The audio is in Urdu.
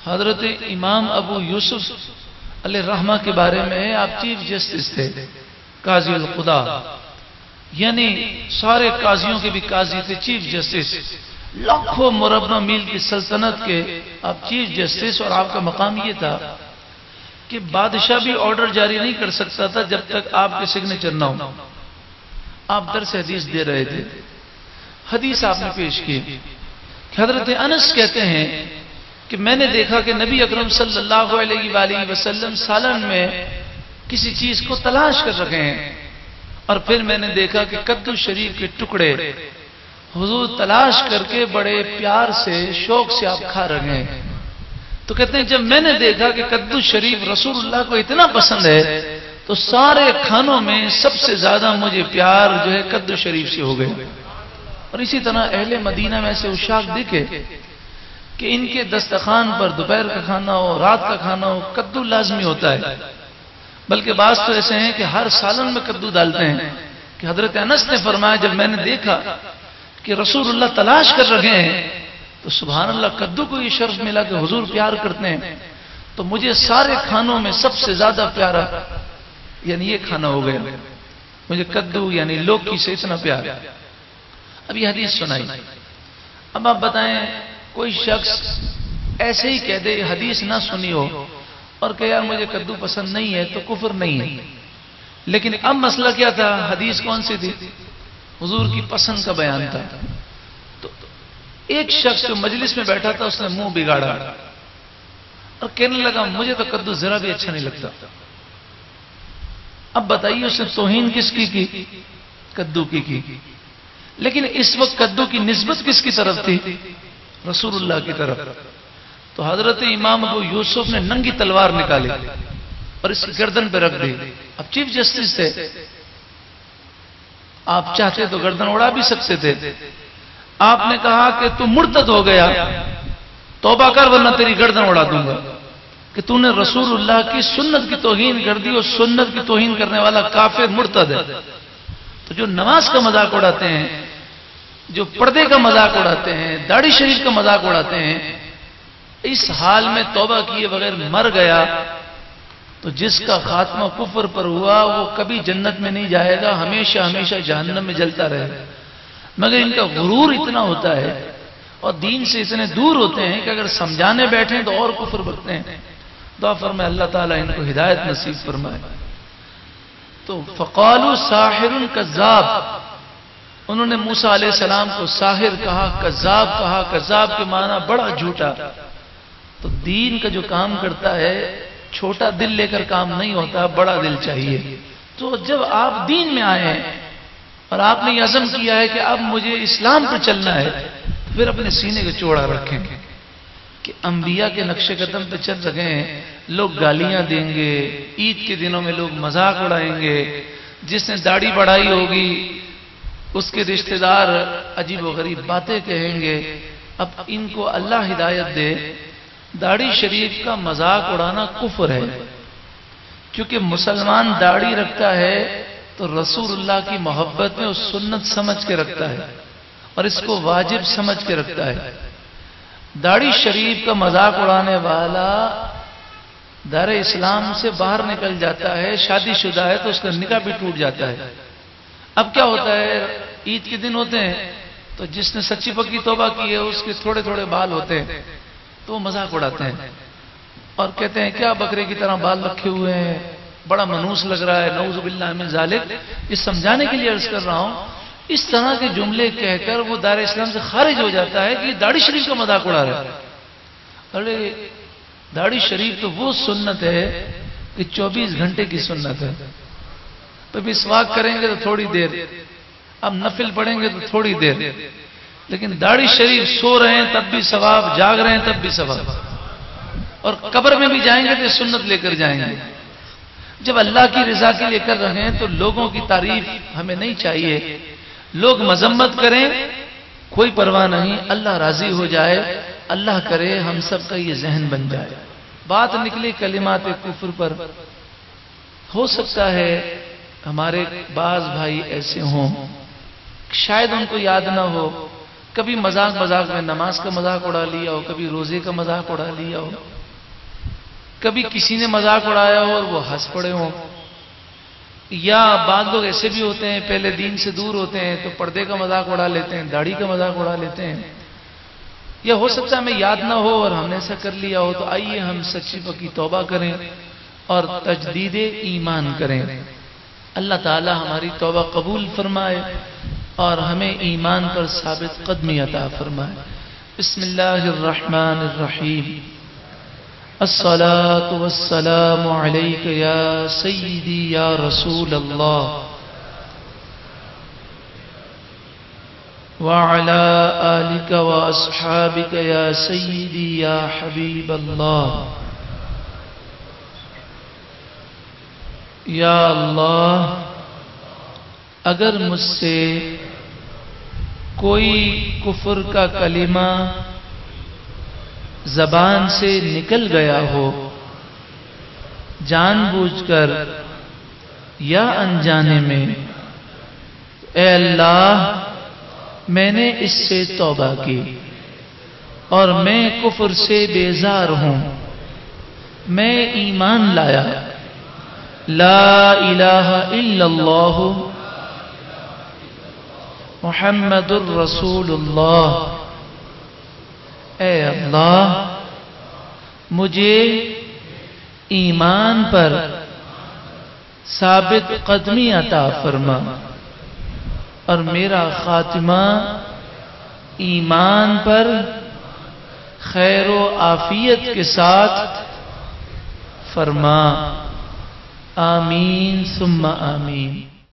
حضرت امام ابو یوسف علیہ الرحمہ کے بارے میں آپ چیف جسٹس تھے، قاضی الخدا، یعنی سارے قاضیوں کے بھی قاضی تھے، چیف جسٹس، لاکھوں مربع میل کی سلطنت کے آپ چیف جسٹس، اور آپ کا مقام یہ تھا کہ بادشاہ بھی آرڈر جاری نہیں کر سکتا تھا جب تک آپ کے سگنیچر نہ ہو۔ آپ درس حدیث دے رہے تھے، حدیث آپ نے پیش کی کہ حضرت انس کہتے ہیں کہ میں نے دیکھا کہ نبی اکرم صلی اللہ علیہ وآلہ وسلم سالن میں کسی چیز کو تلاش کر رہے ہیں، اور پھر میں نے دیکھا کہ کدو شریف کے ٹکڑے حضور تلاش کر کے بڑے پیار سے شوق سے آپ کھا رہے ہیں۔ تو کہتے ہیں جب میں نے دیکھا کہ کدو شریف رسول اللہ کو اتنا پسند ہے تو سارے کھانوں میں سب سے زیادہ مجھے پیار جو ہے کدو شریف سے ہو گئے۔ اور اسی طرح اہل مدینہ میں ایسے عشاق دیکھے کہ ان کے دسترخوان پر دوپہر کا کھانا ہو، رات کا کھانا ہو، کدو لازمی ہوتا ہے، بلکہ بعض تو ایسے ہیں کہ ہر سالن میں کدو ڈالتے ہیں۔ کہ حضرت انس نے فرمایا جب میں نے دیکھا کہ رسول اللہ تلاش کر رہے ہیں تو سبحان اللہ کدو کو یہ شرف ملا کہ حضور پیار کرتے ہیں، تو مجھے سارے کھانوں میں سب سے زیادہ پیارا یعنی یہ کھانا ہو گیا، مجھے کدو یعنی لوکی سے اتنا پیار۔ اب یہ حدیث سنائی، اب آپ بتائیں کوئی شخص ایسے ہی کہہ دے حدیث نہ سنی ہو اور کہ یار مجھے کدو پسند نہیں ہے تو کفر نہیں ہے، لیکن اب مسئلہ کیا تھا؟ حدیث کون سی تھی؟ حضور کی پسند کا بیان تھا۔ تو ایک شخص جو مجلس میں بیٹھا تھا اس نے منہ بگاڑا اور کہنے لگا مجھے تو کدو ذرا بھی اچھا نہیں لگتا۔ اب بتائیے اس نے توہین کس کی؟ کدو کی۔ لیکن اس وقت کدو کی نسبت کس کی طرف تھی؟ رسول اللہ کی طرف۔ تو حضرت امام ابو یوسف نے ننگی تلوار نکالی اور اس کی گردن پہ رکھ دی۔ اب چیف جسٹس تھے، آپ چاہتے تو گردن اڑا بھی سکتے تھے۔ آپ نے کہا کہ تو مرتد ہو گیا، توبہ کر ورنہ تیری گردن اڑا دوں گا، کہ تو نے رسول اللہ کی سنت کی توہین کر دی، اور سنت کی توہین کرنے والا کافر مرتد ہے۔ تو جو نماز کا مذاق اڑاتے ہیں، جو پردے کا مذاق اڑاتے ہیں، داڑھی شریف کا مذاق اڑاتے ہیں، اس حال میں توبہ کیے بغیر مر گیا تو جس کا خاتمہ کفر پر ہوا وہ کبھی جنت میں نہیں جائے گا، ہمیشہ ہمیشہ جہنم میں جلتا رہے گا۔ مگر ان کا غرور اتنا ہوتا ہے اور دین سے اتنے دور ہوتے ہیں کہ اگر سمجھانے بیٹھیں تو اور کفر برتتے ہیں۔ دعا فرمائے اللہ تعالیٰ ان کو ہدایت نصیب فرمائے۔ تو فقالوا ساحر کذاب، انہوں نے موسیٰ علیہ السلام کو ساحر کہا، کذاب کہا۔ کذاب کے معنی بڑا جھوٹا۔ تو دین کا جو کام کرتا ہے چھوٹا دل لے کر کام نہیں ہوتا، بڑا دل چاہیے۔ تو جب آپ دین میں آئے ہیں اور آپ نے یہ عزم کیا ہے کہ اب مجھے اسلام پر چلنا ہے، تو پھر اپنے سینے کو چوڑا رکھیں کہ انبیاء کے نقش قدم پہ چل رہے ہیں، لوگ گالیاں دیں گے، عید کے دنوں میں لوگ مذاق اڑائیں گے، جس نے داڑھی بڑھائی ہوگی اس کے رشتہ دار عجیب و غریب باتیں کہیں گے۔ اب ان کو اللہ ہدایت دے، داڑھی شریف کا مذاق اڑانا کفر ہے، کیونکہ مسلمان داڑھی رکھتا ہے تو رسول اللہ کی محبت میں اس سنت سمجھ کے رکھتا ہے اور اس کو واجب سمجھ کے رکھتا ہے۔ داڑھی شریف کا مذاق اڑانے والا دار اسلام سے باہر نکل جاتا ہے، شادی شدہ ہے تو اس کا نکاح بھی ٹوٹ جاتا ہے۔ اب کیا ہوتا ہے، عید کے دن ہوتے ہیں تو جس نے سچی پکی توبہ کی ہے اس کے تھوڑے تھوڑے بال ہوتے ہیں تو وہ مذاق اڑاتے ہیں اور کہتے ہیں کیا بکرے کی طرح بال رکھے ہوئے ہیں، بڑا منحوس لگ رہا ہے، نعوذ باللہ من ذالک۔ یہ سمجھانے کے لیے عرض کر رہا ہوں، اس طرح کے جملے کہہ کر وہ دار اسلام سے خارج ہو جاتا ہے کہ یہ داڑھی شریف کا مذاق اڑا رہا ہے۔ ارے داڑھی شریف تو وہ سنت ہے کہ 24 گھنٹے کی سنت ہے۔ تو مسواک کریں گے تو تھوڑی دیر، اب نفل پڑھیں گے تو تھوڑی دیر، لیکن داڑھی شریف سو رہے ہیں تب بھی ثواب، جاگ رہے ہیں تب بھی ثواب، اور قبر میں بھی جائیں گے تو سنت لے کر جائیں گے۔ جب اللہ کی رضا کے لیے کر رہے ہیں تو لوگوں کی تعریف ہمیں نہیں چاہیے، لوگ مذمت کریں کوئی پرواہ نہیں، اللہ راضی ہو جائے، اللہ کرے ہم سب کا یہ ذہن بن جائے۔ بات نکلی کلمات کفر پر، ہو سکتا ہے ہمارے بعض بھائی ایسے ہوں شاید ان کو یاد نہ ہو، کبھی مذاق میں نماز کا مذاق اڑا لیا ہو، کبھی روزے کا مذاق اڑا لیا ہو، کبھی کسی نے مذاق اڑایا ہو اور وہ ہنس پڑے ہوں، یا بعض لوگ ایسے بھی ہوتے ہیں پہلے دین سے دور ہوتے ہیں تو پردے کا مذاق اڑا لیتے ہیں، داڑھی کا مذاق اڑا لیتے ہیں، یا ہو سکتا ہے ہمیں یاد نہ ہو اور ہم نے ایسا کر لیا ہو، تو آئیے ہم سچی پکی توبہ کریں اور تجدید ایمان کریں۔ اللہ تعالی ہماری توبہ قبول فرمائے اور ہمیں ایمان پر ثابت قدمی عطا فرمائے۔ بسم اللہ الرحمن الرحیم۔ الصلاة والسلام علیک یا سیدی یا رسول اللہ وعلی آلک واصحابک یا سیدی یا حبیب اللہ۔ یا اللہ، اگر مجھ سے کوئی کفر کا کلمہ زبان سے نکل گیا ہو، جان بوجھ کر یا انجانے میں، اے اللہ میں نے اس سے توبہ کی اور میں کفر سے بیزار ہوں، میں ایمان لایا، لا الہ الا اللہ محمد الرسول اللہ۔ اے اللہ مجھے ایمان پر ثابت قدمی عطا فرما اور میرا خاتمہ ایمان پر خیر و عافیت کے ساتھ فرما، آمین ثم آمین۔